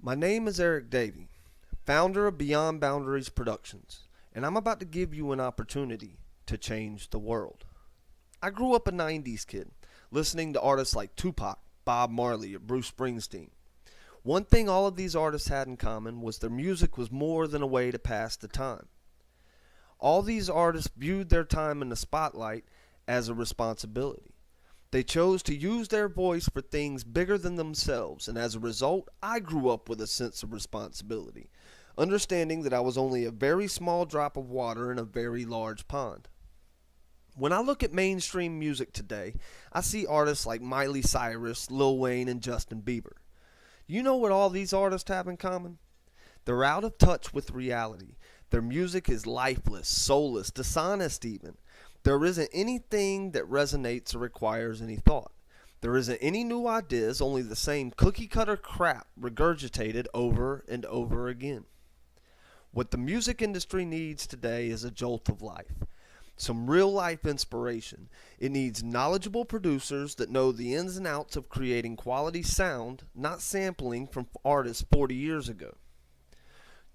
My name is Eric Davey, founder of Beyond Boundaries Productions, and I'm about to give you an opportunity to change the world. I grew up a 90s kid, listening to artists like Tupac, Bob Marley, or Bruce Springsteen. One thing all of these artists had in common was their music was more than a way to pass the time. All these artists viewed their time in the spotlight as a responsibility. They chose to use their voice for things bigger than themselves, and as a result, I grew up with a sense of responsibility, understanding that I was only a very small drop of water in a very large pond. When I look at mainstream music today, I see artists like Miley Cyrus, Lil Wayne, and Justin Bieber. You know what all these artists have in common? They're out of touch with reality. Their music is lifeless, soulless, dishonest even. There isn't anything that resonates or requires any thought. There isn't any new ideas, only the same cookie-cutter crap regurgitated over and over again. What the music industry needs today is a jolt of life. Some real-life inspiration. It needs knowledgeable producers that know the ins and outs of creating quality sound, not sampling from artists 40 years ago.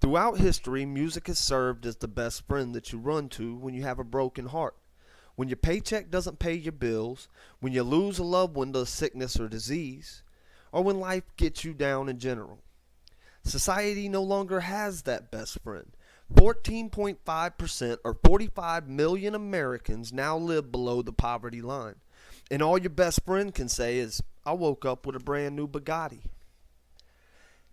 Throughout history, music has served as the best friend that you run to when you have a broken heart. When your paycheck doesn't pay your bills, when you lose a loved one to sickness or disease, or when life gets you down in general. Society no longer has that best friend. 14.5% or 45 million Americans now live below the poverty line. And all your best friend can say is, I woke up with a brand new Bugatti.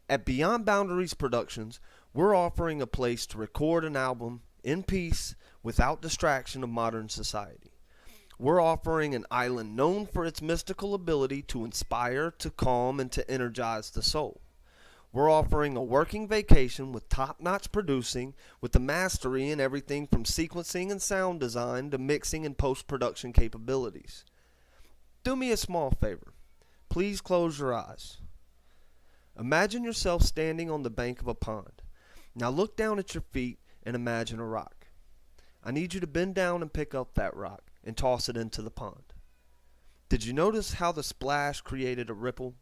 At Beyond Boundaries Productions, we're offering a place to record an album in peace without distraction of modern society. We're offering an island known for its mystical ability to inspire, to calm, and to energize the soul. We're offering a working vacation with top-notch producing, with the mastery in everything from sequencing and sound design to mixing and post-production capabilities. Do me a small favor. Please close your eyes. Imagine yourself standing on the bank of a pond. Now look down at your feet and imagine a rock. I need you to bend down and pick up that rock and toss it into the pond. Did you notice how the splash created a ripple?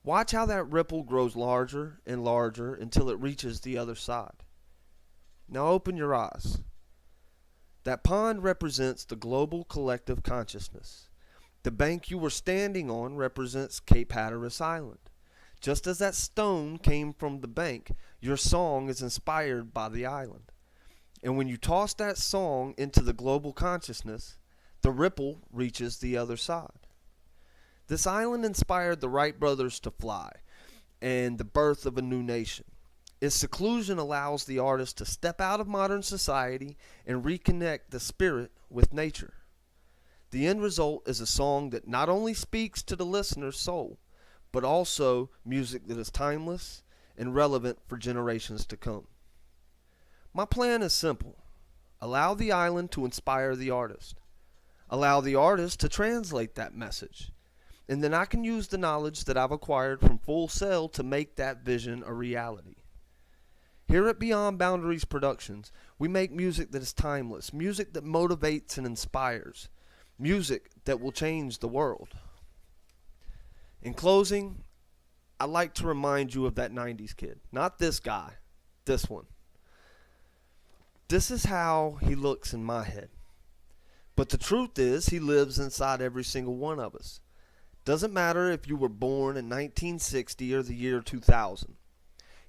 Watch how that ripple grows larger and larger until it reaches the other side. Now open your eyes. That pond represents the global collective consciousness. The bank you were standing on represents Cape Hatteras Island. Just as that stone came from the bank, your song is inspired by the island. And when you toss that song into the global consciousness, the ripple reaches the other side. This island inspired the Wright brothers to fly and the birth of a new nation. Its seclusion allows the artist to step out of modern society and reconnect the spirit with nature. The end result is a song that not only speaks to the listener's soul, but also music that is timeless and relevant for generations to come. My plan is simple. Allow the island to inspire the artist. Allow the artist to translate that message. And then I can use the knowledge that I've acquired from Full Sail to make that vision a reality. Here at Beyond Boundaries Productions, we make music that is timeless, music that motivates and inspires, music that will change the world. In closing, I'd like to remind you of that 90s kid. Not this guy, this one. This is how he looks in my head. But the truth is, he lives inside every single one of us. Doesn't matter if you were born in 1960 or the year 2000.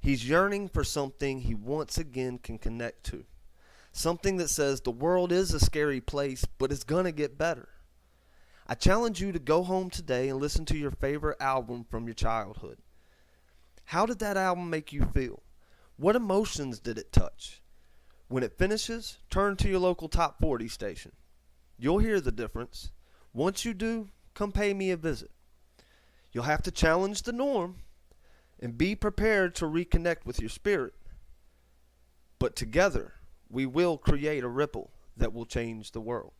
He's yearning for something he once again can connect to. Something that says the world is a scary place, but it's gonna get better. I challenge you to go home today and listen to your favorite album from your childhood. How did that album make you feel? What emotions did it touch? When it finishes, turn to your local top 40 station. You'll hear the difference. Once you do, come pay me a visit. You'll have to challenge the norm and be prepared to reconnect with your spirit. But together, we will create a ripple that will change the world.